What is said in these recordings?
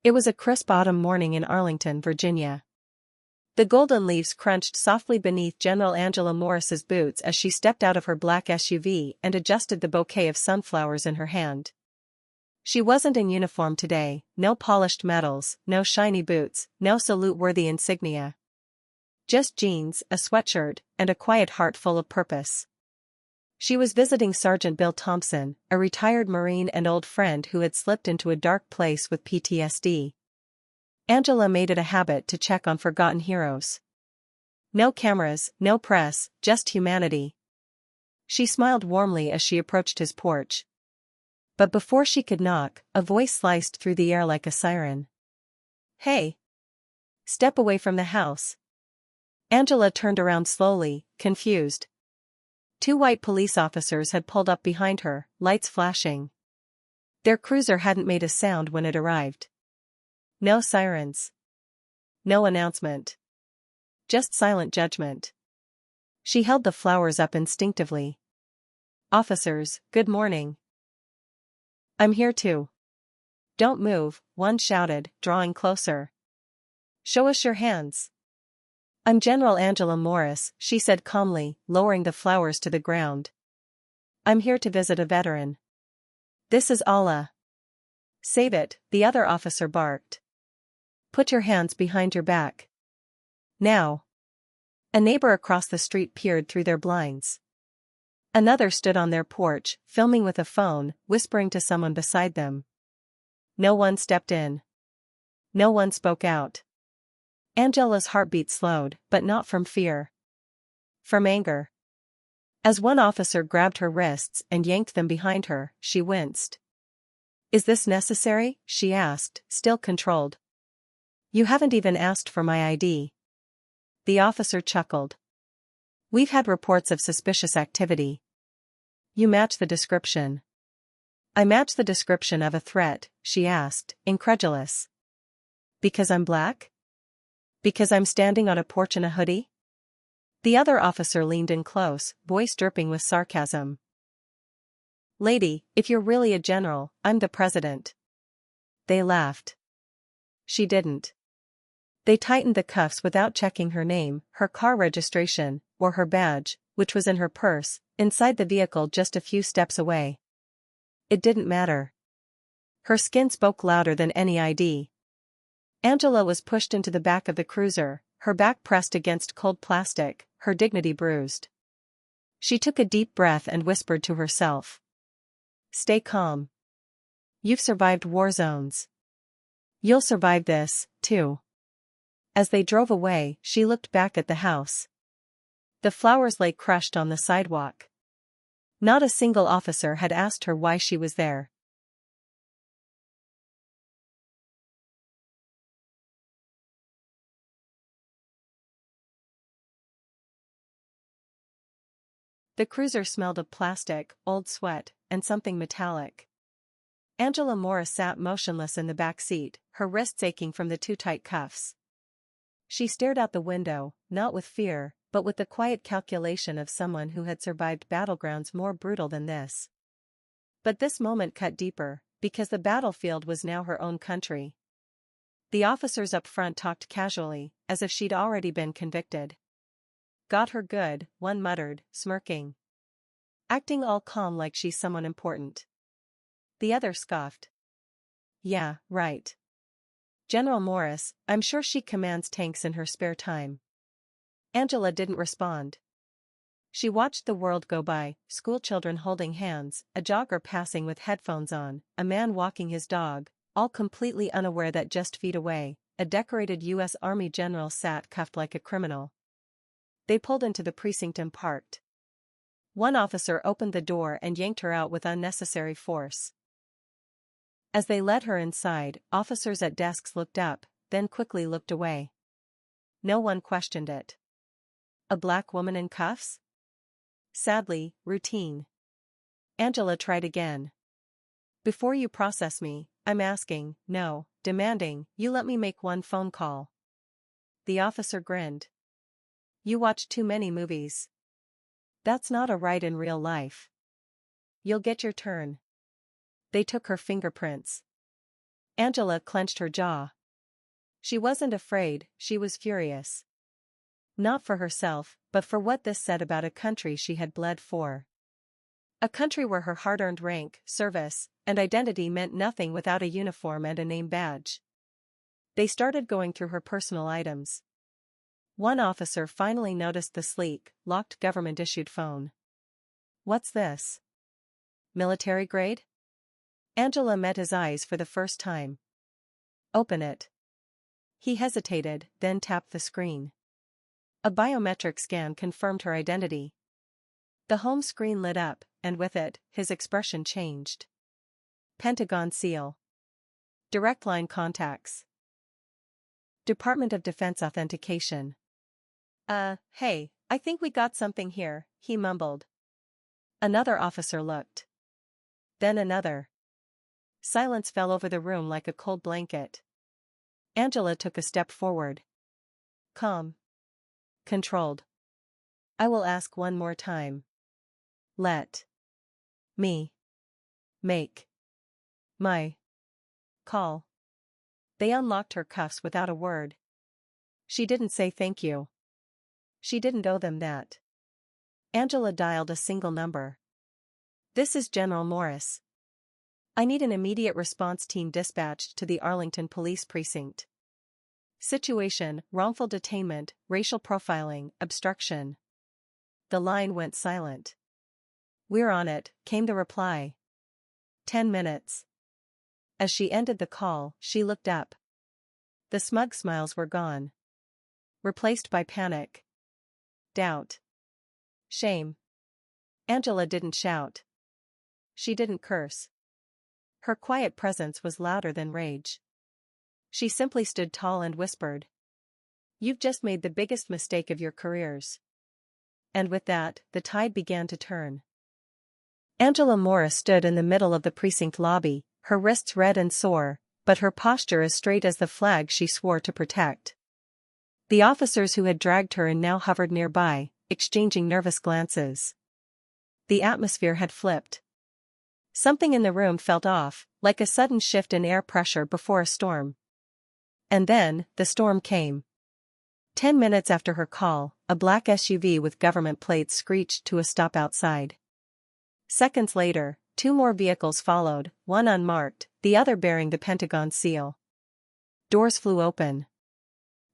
It was a crisp autumn morning in Arlington, Virginia. The golden leaves crunched softly beneath General Angela Morris's boots as she stepped out of her black SUV and adjusted the bouquet of sunflowers in her hand. She wasn't in uniform today, no polished medals, no shiny boots, no salute-worthy insignia. Just jeans, a sweatshirt, and a quiet heart full of purpose. She was visiting Sergeant Bill Thompson, a retired Marine and old friend who had slipped into a dark place with PTSD. Angela made it a habit to check on forgotten heroes. No cameras, no press, just humanity. She smiled warmly as she approached his porch. But before she could knock, a voice sliced through the air like a siren. "Hey! Step away from the house." Angela turned around slowly, confused. 2 white police officers had pulled up behind her, lights flashing. Their cruiser hadn't made a sound when it arrived. No sirens. No announcement. Just silent judgment. She held the flowers up instinctively. "Officers, good morning." "I'm here too." "Don't move," one shouted, drawing closer. "Show us your hands." "I'm General Angela Morris," she said calmly, lowering the flowers to the ground. "I'm here to visit a veteran." "This is Allah." "Save it," the other officer barked. "Put your hands behind your back. Now." A neighbor across the street peered through their blinds. Another stood on their porch, filming with a phone, whispering to someone beside them. No one stepped in. No one spoke out. Angela's heartbeat slowed, but not from fear. From anger. As one officer grabbed her wrists and yanked them behind her, she winced. "Is this necessary?" she asked, still controlled. "You haven't even asked for my ID." The officer chuckled. "We've had reports of suspicious activity." "You match the description." "I match the description of a threat," she asked, incredulous. "Because I'm black? Because I'm standing on a porch in a hoodie?" The other officer leaned in close, voice dripping with sarcasm. "Lady, if you're really a general, I'm the president." They laughed. She didn't. They tightened the cuffs without checking her name, her car registration, or her badge, which was in her purse, inside the vehicle just a few steps away. It didn't matter. Her skin spoke louder than any ID. Angela was pushed into the back of the cruiser, her back pressed against cold plastic, her dignity bruised. She took a deep breath and whispered to herself. "Stay calm. You've survived war zones. You'll survive this, too." As they drove away, she looked back at the house. The flowers lay crushed on the sidewalk. Not a single officer had asked her why she was there. The cruiser smelled of plastic, old sweat, and something metallic. Angela Morris sat motionless in the back seat, her wrists aching from the too tight cuffs. She stared out the window, not with fear, but with the quiet calculation of someone who had survived battlegrounds more brutal than this. But this moment cut deeper, because the battlefield was now her own country. The officers up front talked casually, as if she'd already been convicted. "Got her good," one muttered, smirking. "Acting all calm like she's someone important." The other scoffed. "Yeah, right. General Morris, I'm sure she commands tanks in her spare time." Angela didn't respond. She watched the world go by, schoolchildren holding hands, a jogger passing with headphones on, a man walking his dog, all completely unaware that just feet away, a decorated U.S. Army general sat cuffed like a criminal. They pulled into the precinct and parked. One officer opened the door and yanked her out with unnecessary force. As they led her inside, officers at desks looked up, then quickly looked away. No one questioned it. A black woman in cuffs? Sadly, routine. Angela tried again. "Before you process me, I'm asking, no, demanding, you let me make one phone call." The officer grinned. "You watch too many movies. That's not a right in real life. You'll get your turn." They took her fingerprints. Angela clenched her jaw. She wasn't afraid, she was furious. Not for herself, but for what this said about a country she had bled for. A country where her hard-earned rank, service, and identity meant nothing without a uniform and a name badge. They started going through her personal items. One officer finally noticed the sleek, locked government-issued phone. "What's this? Military grade?" Angela met his eyes for the first time. "Open it." He hesitated, then tapped the screen. A biometric scan confirmed her identity. The home screen lit up, and with it, his expression changed. Pentagon seal. Direct line contacts. Department of Defense authentication. Hey, I think we got something here," he mumbled. Another officer looked. Then another. Silence fell over the room like a cold blanket. Angela took a step forward. Calm. Controlled. "I will ask one more time. Let me make my call." They unlocked her cuffs without a word. She didn't say thank you. She didn't owe them that. Angela dialed a single number. "This is General Morris. I need an immediate response team dispatched to the Arlington Police Precinct. Situation: wrongful detainment, racial profiling, obstruction." The line went silent. "We're on it," came the reply. 10 minutes. As she ended the call, she looked up. The smug smiles were gone. Replaced by panic. Doubt. Shame. Angela didn't shout. She didn't curse. Her quiet presence was louder than rage. She simply stood tall and whispered, "You've just made the biggest mistake of your careers." And with that, the tide began to turn. Angela Morris stood in the middle of the precinct lobby, her wrists red and sore, but her posture as straight as the flag she swore to protect. The officers who had dragged her in now hovered nearby, exchanging nervous glances. The atmosphere had flipped. Something in the room felt off, like a sudden shift in air pressure before a storm. And then, the storm came. 10 minutes after her call, a black SUV with government plates screeched to a stop outside. Seconds later, 2 more vehicles followed, one unmarked, the other bearing the Pentagon seal. Doors flew open.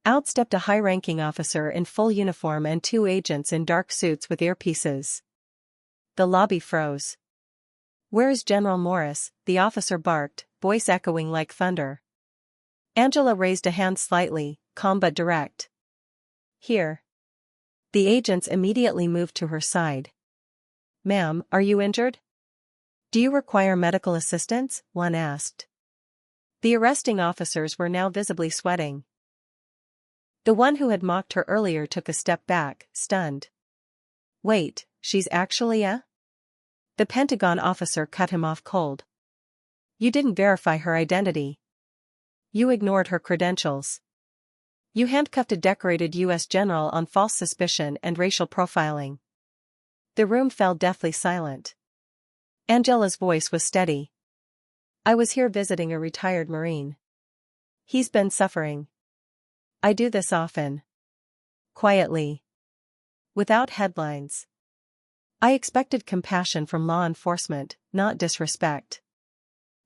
Out stepped a high-ranking officer in full uniform and 2 agents in dark suits with earpieces. The lobby froze. "Where's General Morris?" the officer barked, voice echoing like thunder. Angela raised a hand slightly, calm but direct. "Here." The agents immediately moved to her side. "Ma'am, are you injured?" "Do you require medical assistance?" one asked. The arresting officers were now visibly sweating. The one who had mocked her earlier took a step back, stunned. "Wait, she's actually a?" The Pentagon officer cut him off cold. "You didn't verify her identity. You ignored her credentials. You handcuffed a decorated U.S. general on false suspicion and racial profiling." The room fell deathly silent. Angela's voice was steady. "I was here visiting a retired Marine. He's been suffering. I do this often. Quietly. Without headlines. I expected compassion from law enforcement, not disrespect."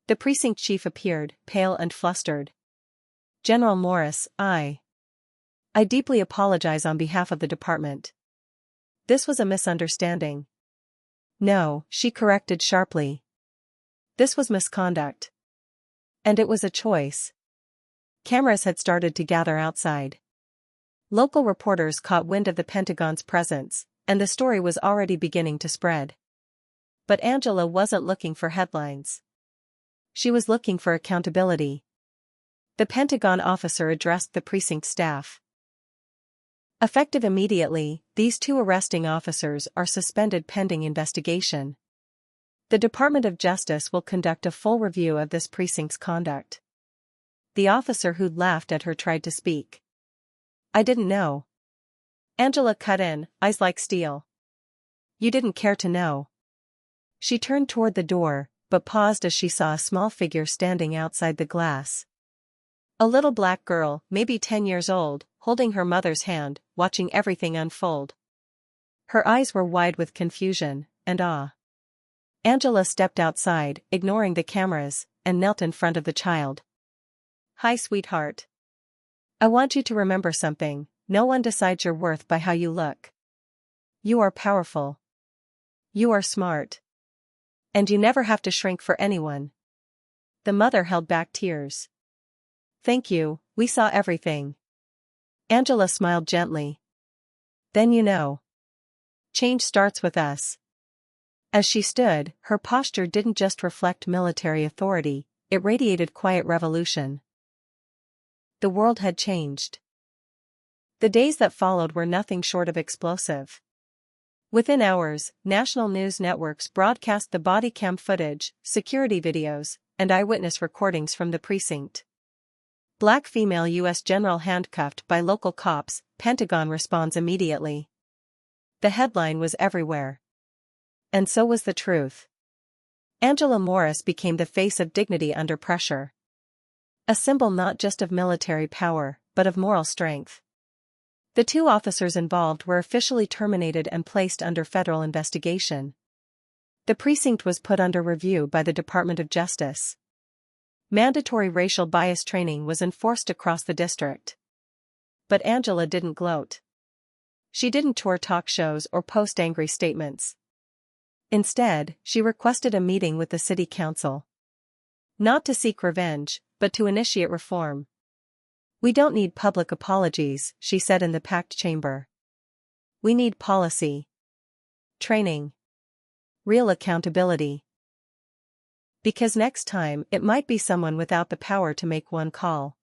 The precinct chief appeared, pale and flustered. "General Morris, I deeply apologize on behalf of the department. This was a misunderstanding." "No," she corrected sharply. "This was misconduct. And it was a choice." Cameras had started to gather outside. Local reporters caught wind of the Pentagon's presence, and the story was already beginning to spread. But Angela wasn't looking for headlines. She was looking for accountability. The Pentagon officer addressed the precinct staff. "Effective immediately, these 2 arresting officers are suspended pending investigation. The Department of Justice will conduct a full review of this precinct's conduct." The officer who'd laughed at her tried to speak. "I didn't know." Angela cut in, eyes like steel. "You didn't care to know." She turned toward the door, but paused as she saw a small figure standing outside the glass. A little black girl, maybe 10 years old, holding her mother's hand, watching everything unfold. Her eyes were wide with confusion and awe. Angela stepped outside, ignoring the cameras, and knelt in front of the child. "Hi, sweetheart. I want you to remember something. No one decides your worth by how you look. You are powerful. You are smart. And you never have to shrink for anyone." The mother held back tears. "Thank you, we saw everything." Angela smiled gently. "Then you know. Change starts with us." As she stood, her posture didn't just reflect military authority, it radiated quiet revolution. The world had changed. The days that followed were nothing short of explosive. Within hours, national news networks broadcast the body cam footage, security videos, and eyewitness recordings from the precinct. Black female U.S. general handcuffed by local cops, Pentagon responds immediately. The headline was everywhere. And so was the truth. Angela Morris became the face of dignity under pressure. A symbol not just of military power, but of moral strength. The 2 officers involved were officially terminated and placed under federal investigation. The precinct was put under review by the Department of Justice. Mandatory racial bias training was enforced across the district. But Angela didn't gloat. She didn't tour talk shows or post angry statements. Instead, she requested a meeting with the city council. Not to seek revenge, but to initiate reform. "We don't need public apologies," she said in the packed chamber. "We need policy. Training. Real accountability. Because next time, it might be someone without the power to make one call."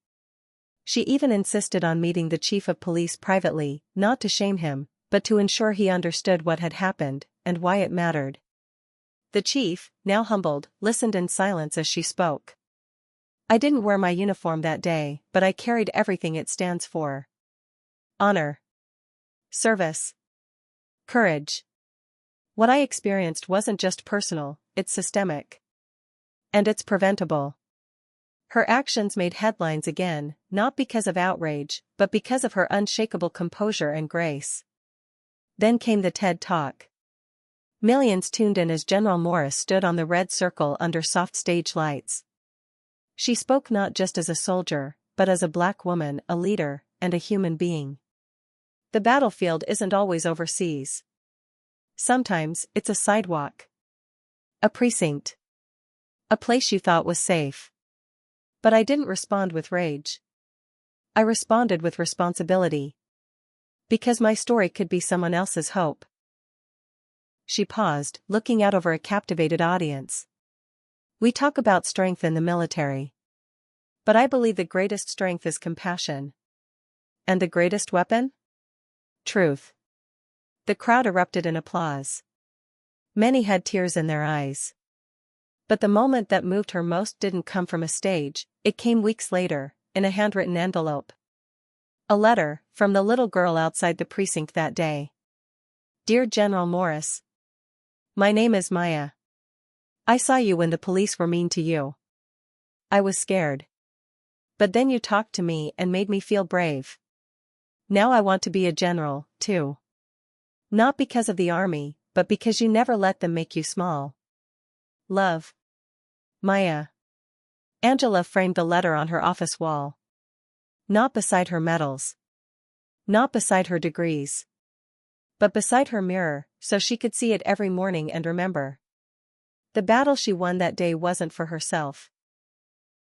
She even insisted on meeting the chief of police privately, not to shame him, but to ensure he understood what had happened, and why it mattered. The chief, now humbled, listened in silence as she spoke. "I didn't wear my uniform that day, but I carried everything it stands for. Honor. Service. Courage. What I experienced wasn't just personal, it's systemic. And it's preventable." Her actions made headlines again, not because of outrage, but because of her unshakable composure and grace. Then came the TED Talk. Millions tuned in as General Morris stood on the red circle under soft stage lights. She spoke not just as a soldier, but as a black woman, a leader, and a human being. The battlefield isn't always overseas. Sometimes, it's a sidewalk. A precinct. A place you thought was safe. But I didn't respond with rage. I responded with responsibility. Because my story could be someone else's hope. She paused, looking out over a captivated audience. "We talk about strength in the military. But I believe the greatest strength is compassion. And the greatest weapon? Truth." The crowd erupted in applause. Many had tears in their eyes. But the moment that moved her most didn't come from a stage, it came weeks later, in a handwritten envelope. A letter, from the little girl outside the precinct that day. "Dear General Morris. My name is Maya. I saw you when the police were mean to you. I was scared. But then you talked to me and made me feel brave. Now I want to be a general, too. Not because of the army, but because you never let them make you small. Love. Maya." Angela framed the letter on her office wall. Not beside her medals. Not beside her degrees. But beside her mirror, so she could see it every morning and remember. The battle she won that day wasn't for herself.